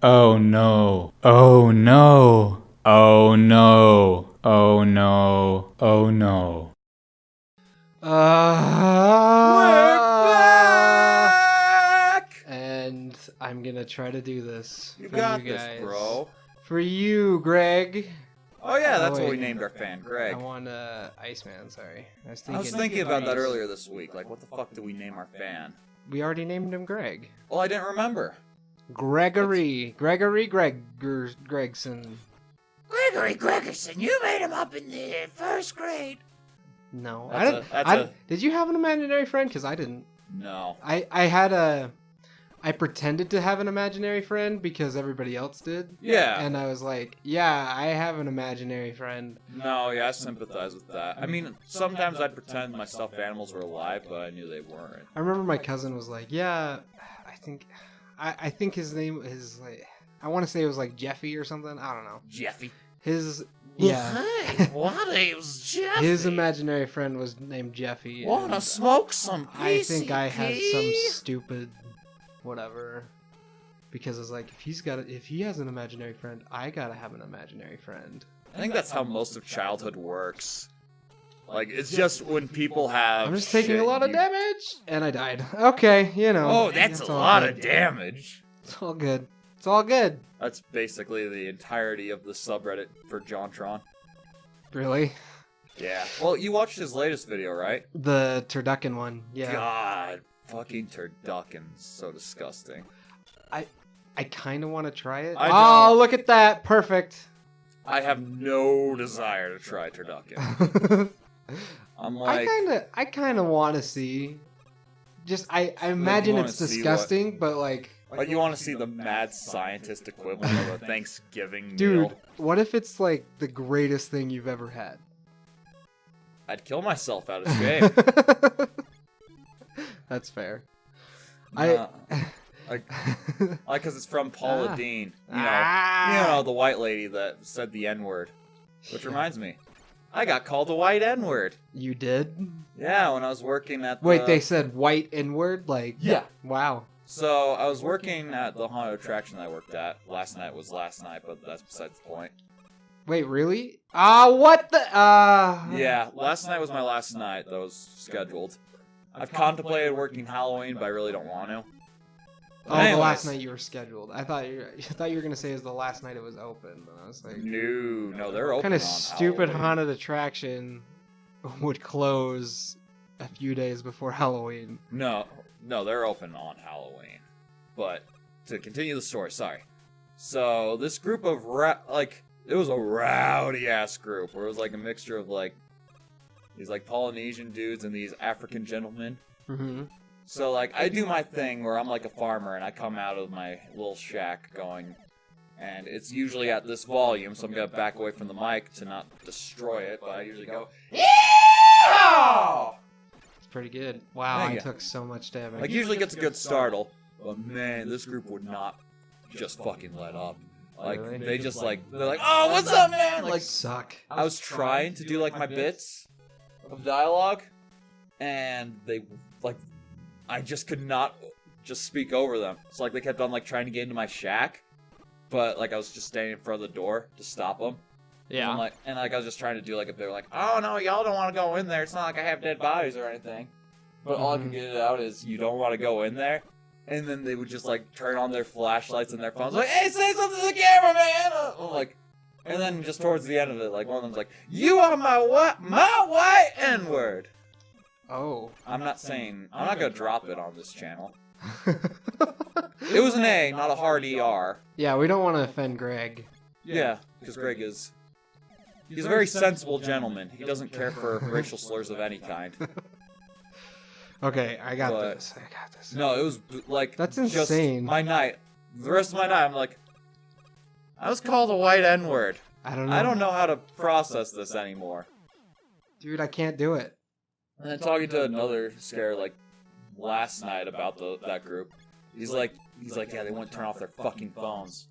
Oh no. Oh no. Oh no. Oh no. Oh no. We're back! And I'm gonna try to do this You for got you this, guys. bro. For you, Greg. Oh yeah, that's Oh, what we wait. named our fan, Greg. I want Iceman, sorry. I was thinking about that earlier this week. Like, what the fuck do we name our fan? We already named him Greg. Well, I didn't remember. Gregory. Gregory Gregson. Gregory Gregerson, you made him up in the first grade. No. That's Did you have an imaginary friend? Because I didn't. No. I pretended to have an imaginary friend because everybody else did. Yeah. And I was like, yeah, I have an imaginary friend. No, yeah, I sympathize with that. I mean, sometimes I'd pretend my stuffed animals were alive, but I knew they weren't. I remember my cousin was like, yeah, I think his name is like, I want to say it was like Jeffy or something. I don't know. Jeffy. Yeah. Hey, what name's Jeffy? His imaginary friend was named Jeffy. Wanna and smoke some I think I had some PCP? stupid whatever. Because it's like, if he has an imaginary friend, I gotta have an imaginary friend. I think that's how most of childhood works. Like, it's just when people have. I'm just taking shit, a lot of damage, and I died. Okay, you know. Oh, that's a all lot good. of damage. It's all good. It's all good. That's basically the entirety of the subreddit for JonTron. Really? Yeah. Well, you watched his latest video, right? The turducken one. Yeah. God, fucking turducken, so disgusting. I kind of want to try it. I Oh, don't. look at that. Perfect. I have no desire to try turducken. I'm like, I kind of want to see. Just I imagine wanna it's see what- disgusting, but like, you want to see the mad scientist equivalent of a Thanksgiving dude, meal? what if it's like the greatest thing you've ever had? I'd kill myself out of shame. That's fair. Nah, like, because it's from Paula Ah. Dean. Ah. You know, the white lady that said the N-word. Which reminds me, I got called a white N-word. You did? Yeah, when I was working at the... Wait, they said white N-word? Like, Yeah. wow. So, I was working at the haunted attraction I worked at. Last night was last night, but that's besides the point. Wait, really? What the? Yeah, last night was my last night that was scheduled. I've contemplated working Halloween, but I really don't want to. Oh, Anyways. the last night you were scheduled. I thought you were gonna say it was the last night it was open. But I was like, No, they're what open kind of on stupid Halloween. haunted attraction would close a few days before Halloween? No, they're open on Halloween. But to continue the story, sorry. So this group of it was a rowdy ass group where it was like a mixture of like these like Polynesian dudes and these African gentlemen. Mm-hmm. So like I do my thing where I'm like a farmer and I come out of my little shack going, and it's usually at this volume, so I'm gonna back away from the mic to not destroy it. But I usually go, yeah! It's pretty good. Wow, Thank I you. took so much damage. Like, usually gets a good startle, but man, this group would not just fucking let up. Like, Really? they just like, they're like, oh, what's up, man? like Like, suck. I was trying to do, like, my bits of dialogue, and they, like, I just could not just speak over them. So, like, they kept on, like, trying to get into my shack, but, like, I was just standing in front of the door to stop them. Yeah. And I was just trying to do, like, they were like, oh, no, y'all don't want to go in there. It's not like I have dead bodies or anything. But all I could get it out is, you don't want to go in there? And then they would just, like, turn on their flashlights and their phones, like, hey, say something to the camera, man! I'm like, and then just towards the end of it, like, one of them's like, you are my white N-word! Oh. I'm not gonna drop it on this channel. It was an A, not a hard ER. Yeah, we don't want to offend Greg. Yeah, because Greg is... He's a very sensible gentleman. He doesn't care for racial slurs of any kind. Okay, I got But- this. I got this. No, it was, like... That's just insane. my night. The rest of my night, I'm like... I was called a white N-word. I don't know. I don't know how to process this anymore. Dude, I can't do it. And then talking to another scare, like, last night about that group. He's like, yeah, they wouldn't turn off their fucking phones.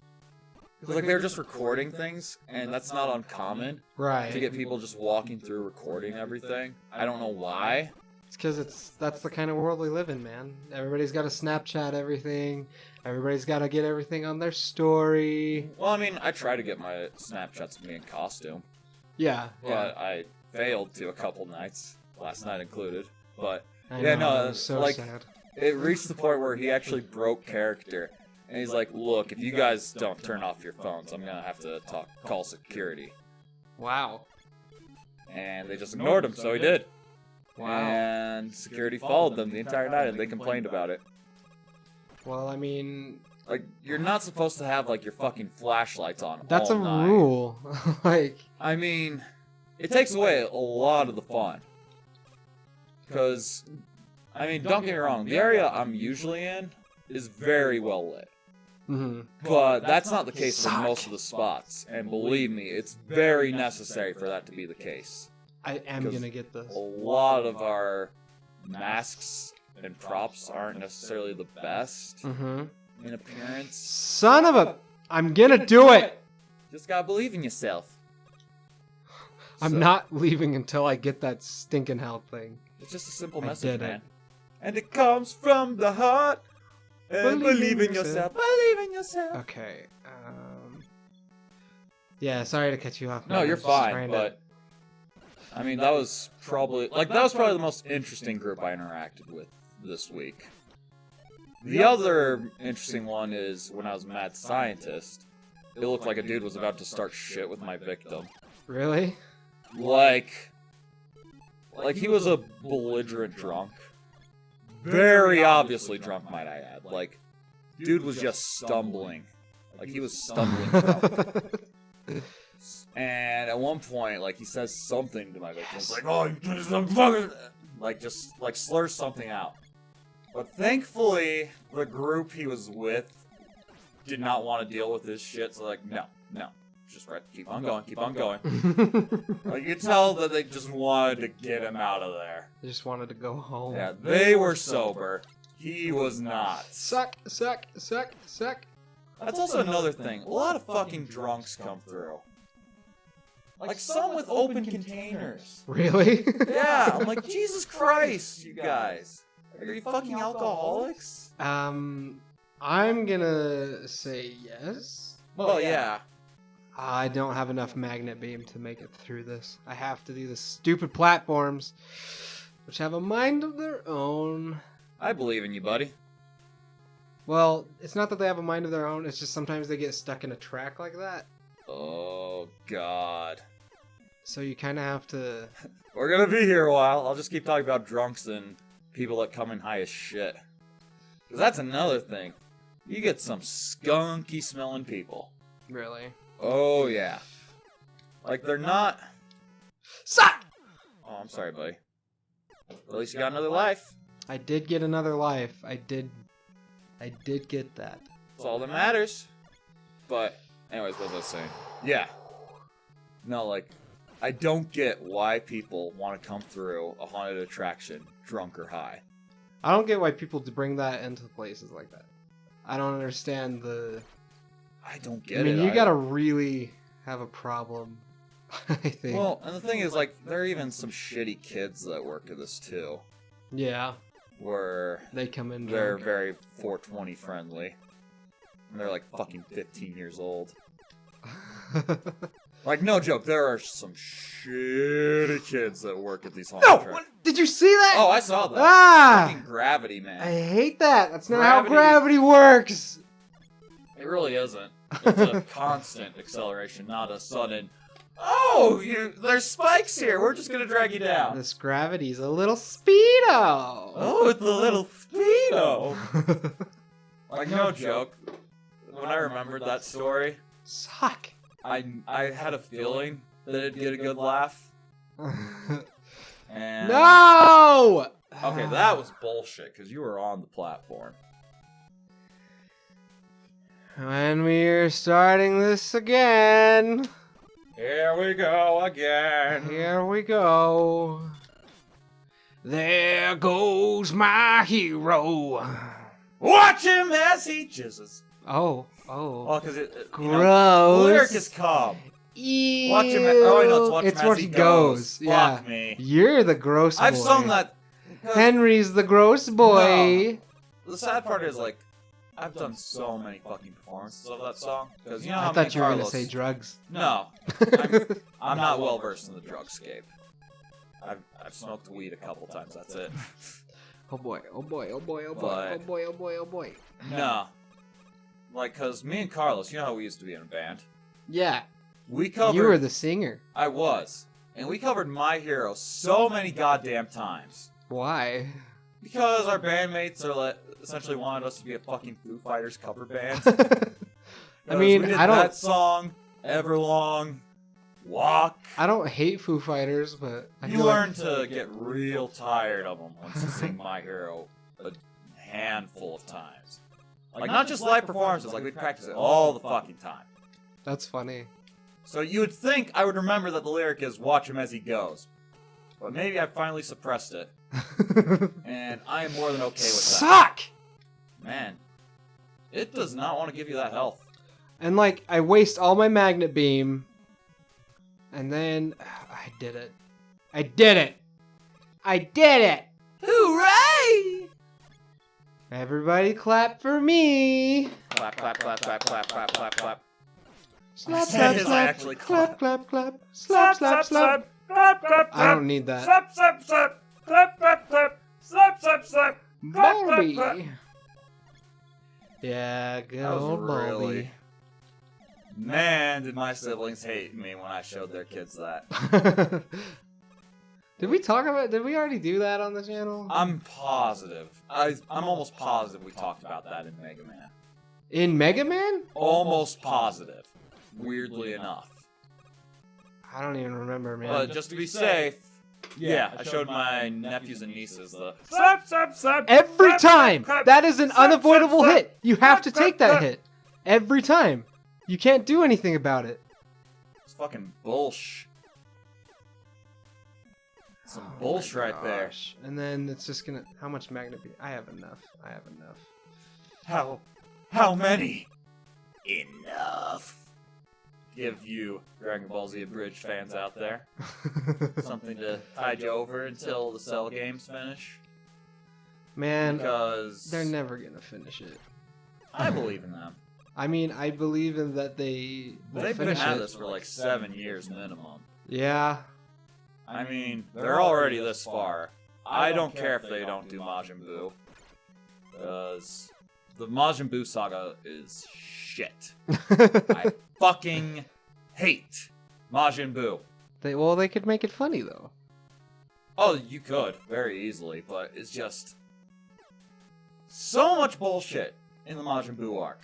Like, they're just recording things, and that's not uncommon Right. to get people just walking through recording everything. I don't know why. It's because that's the kind of world we live in, man. Everybody's got to Snapchat everything. Everybody's got to get everything on their story. Well, I mean, I try to get my Snapchats of me in costume, Yeah. but I failed to a couple nights, last night included. But I yeah, know, no, it was so like sad. it reached the point where he actually broke character, and he's like, "Look, if you guys don't turn off your phones, I'm gonna have to call security." Wow. And they just ignored him, so he did. Wow. And security followed them the entire night, and they complained about it. Well, I mean, Like, you're not supposed to have, like, your fucking flashlights on that's all a night. rule. Like, I mean, it takes away a lot of the fun. Because, I mean, don't get me wrong, the area I'm usually in is very well lit. But that's not the case for most of the spots. And believe me, it's very necessary for that to be the case. I am Because gonna get this. A lot of our masks and props aren't necessarily the best in appearance. Son of a... I'm gonna do it! Just gotta believe in yourself. I'm So, not leaving until I get that stinking hell thing. It's just a simple I message, did it. man. And it comes from the heart. And believe in yourself. Believe in yourself. Okay, yeah, sorry to cut you off. No, man. you're I'm just trying fine, to- but I mean that was probably the most interesting group I interacted with this week. The other interesting one is when I was Mad Scientist. It looked like a dude was about to start shit with my victim. Really? Like he was a belligerent drunk. Very obviously drunk, might I add. Like, dude was just stumbling. Like, he was stumbling drunk. And at one point, like, he says something to my victim. It's like, oh, you just fucking... Like, just, like, slurs something out. But thankfully, the group he was with did not want to deal with this shit. So, like, no. Just right, keep on going. Like, you could tell that they just wanted to get him out of there. I just wanted to go home. Yeah, they were sober. He was not. Suck. That's also another thing. A lot of fucking drunks come through. Like, some with open containers. Really? Yeah, I'm like, Jesus Christ, you guys. Are you fucking alcoholics? I'm gonna say yes. Well, yeah. I don't have enough magnet beam to make it through this. I have to do the stupid platforms, which have a mind of their own. I believe in you, buddy. Well, it's not that they have a mind of their own, it's just sometimes they get stuck in a track like that. Oh, God. So you kind of have to... We're gonna be here a while. I'll just keep talking about drunks and people that come in high as shit. Because that's another thing. You get some skunky smelling people. Really? Oh, yeah. Like, they're not... Suck! Oh, I'm sorry, buddy. At least you got another life. I did get another life. I did get that. That's all that matters. But, anyways, what was I saying? Yeah. No, like, I don't get why people want to come through a haunted attraction drunk or high. I don't get why people bring that into places like that. I don't understand the... I don't get it. I mean, you I- gotta really have a problem, I think. Well, and the thing is, like, there are even some shitty kids that work at this, too. Yeah, Where they come in they're drunk. very 420 friendly. And they're, like, fucking 15 years old. Like, no joke, there are some shitty kids that work at these haunted No! attractions. What? Did you see that? Oh, I saw that. Ah! Fucking gravity, man. I hate that. That's not how Gravity- gravity works. It really isn't. It's a constant acceleration, not a sudden, oh, there's spikes here, we're just gonna drag you down. This gravity's a little speedo. Oh, it's a little speedo. Like, no joke. When I remembered that story, Suck. I had a feeling that it'd get a good laugh. And No! okay, that was bullshit, because you were on the platform. When we're starting this again. Here we go again. Here we go. There goes my hero. Watch him as he jizzes. Oh. Oh, because Gross. the lyric is calm. Ew. Watch him. Oh, no, it's watch him as what he he goes. Yeah. Fuck me. You're the gross I've boy. sung that. Henry's the gross boy. The sad part is, like, I've done so many fucking performances of that song. Because you know how I me thought and you were gonna Carlos... say drugs. No. I'm not well versed in the drugscape. I've smoked weed a couple times, that's it. Oh boy, oh boy, oh boy, oh boy, But- oh boy, oh boy, oh boy. No. Like, cause me and Carlos, you know how we used to be in a band? Yeah, We covered... you were the singer. I was. And we covered My Hero so many goddamn times. Why? Because our bandmates are essentially wanted us to be a fucking Foo Fighters cover band. I mean, we did I don't. that song, Everlong, Walk. I don't hate Foo Fighters, but I You feel learn to get real tired of them once you sing My Hero a handful of times. Like, not just live performances, like, we'd practice it all the fucking time. That's funny. So you would think I would remember that the lyric is watch him as he goes. But maybe I finally suppressed it. And I am more than okay with that. Suck! Man, it does not want to give you that health. And like, I waste all my magnet beam, and then I did it. I did it! I did it! Hooray! Everybody clap for me! Clap, clap, clap, clap, clap, clap, clap, clap. Slap, I slap, said slap, actually clap, clap, clap, slap, slap, slap. Clap, clap, I don't need that. Slap, slap, slap. Clap, clap, clap. Slap, slap, slap. Clap, clap, clap. Barbie! Yeah, That go was Barbie. really... Man, did my siblings hate me when I showed their kids that. Did we already do that on the channel? I'm positive. I'm almost positive we talked about that in Mega Man. In Mega Man? Almost positive. Weirdly enough. I don't even remember, man. But just to be safe, yeah, I showed my nephews and nieces the slap, slap, slap. Every slap, time! slap, That is an slap, unavoidable slap, hit! You have to slap, take that slap. hit! Every time! You can't do anything about it. It's fucking bullshit. Some Oh bullshit my right there. gosh. And then it's just gonna... How much magnet beam? I have enough. I have enough. How many? Enough. Give you Dragon Ball Z Abridged fans out there something to tide you over until the Cell games finish. Man, Because they're never gonna finish it. I believe in them. I mean, I believe in that they will They've been finish at it. this for like 7 years minimum. Yeah. I mean, they're already this far. I don't care if they don't do Majin Buu. Because the Majin Buu saga is shit. I fucking hate Majin Buu. They could make it funny though. Oh, you could, very easily, but it's just so much bullshit in the Majin Buu arc.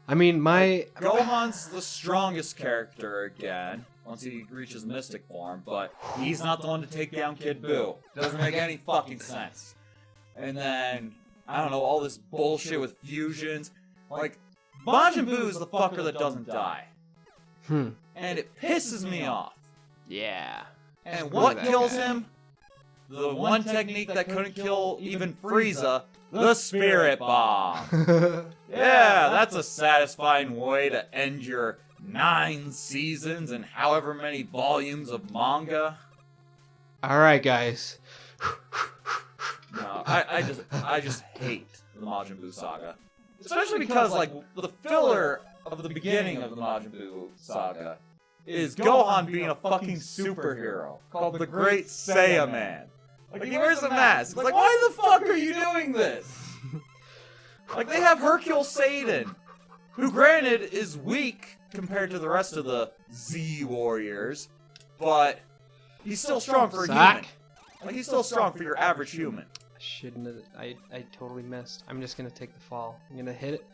I mean, Gohan's the strongest character again, once he reaches Mystic form, but he's not the one to take down Kid Buu. Doesn't make any fucking sense. And then, I don't know, all this bullshit with fusions. Like, Majin Buu is the fucker that doesn't die. And it pisses me off. Yeah. And what kills him? The one technique that couldn't kill even Frieza, the Spirit Bomb. Yeah, that's a satisfying way to end your 9 seasons and however many volumes of manga. Alright, guys. No, I just hate the Majin Buu saga. Especially because, like, the filler of the beginning of the Majin Buu saga is Gohan being a fucking superhero called the Great Saiyaman. Like, he wears a mask. It's like, why the fuck are you doing this? Like, they have Hercule Satan, who granted is weak compared to the rest of the Z Warriors, but he's still strong for a human. Like, he's still strong for your average human. Shouldn't have. I totally missed. I'm just gonna take the fall. I'm gonna hit it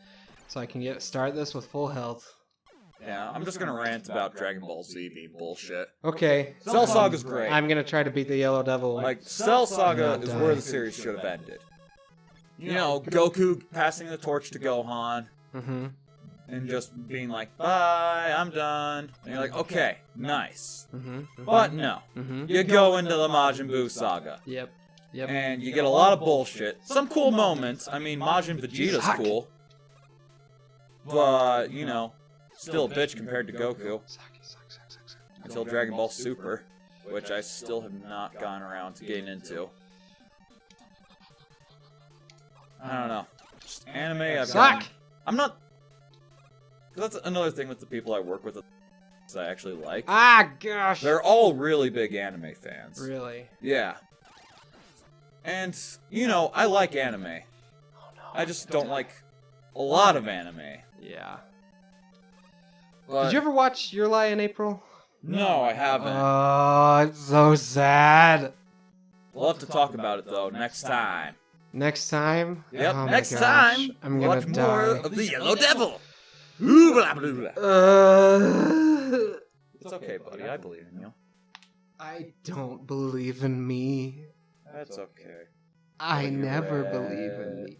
so I can start this with full health. Yeah, I'm just gonna rant about Dragon Ball Z being bullshit. Okay. Cell Saga's great. I'm gonna try to beat the Yellow Devil. Like, Cell Saga No, is die. where the series should have ended. You know, Goku passing the torch to Gohan Mm-hmm. and just being like, bye, I'm done. And you're like, okay, nice. Mm-hmm. But no. Mm-hmm. You go into the Majin Buu saga. Yep. Yep. And you get a lot of bullshit. Some cool moments. I mean, Majin Vegeta's Suck. cool. But, you know, still a bitch compared to Goku. Suck. Until Dragon Ball Super, which I still have not gone around to getting into. I don't know. Just anime. Suck! I'm not. That's another thing with the people I work with that I actually like. Ah, gosh. They're all really big anime fans. Really? Yeah. And, you know, I like anime. Oh no. I just don't like a lot of anime. Yeah. But Did you ever watch Your Lie in April? No, I haven't. Oh, it's so sad. We'll have to talk about it, though, next time. Next time? Yep, Oh my next gosh, time, I'm watch gonna more die. of the Yellow Devil. Ooh, blah, blah, blah. It's okay, buddy. I believe in you. I don't believe in me. That's okay. I But you're never red. believe in me.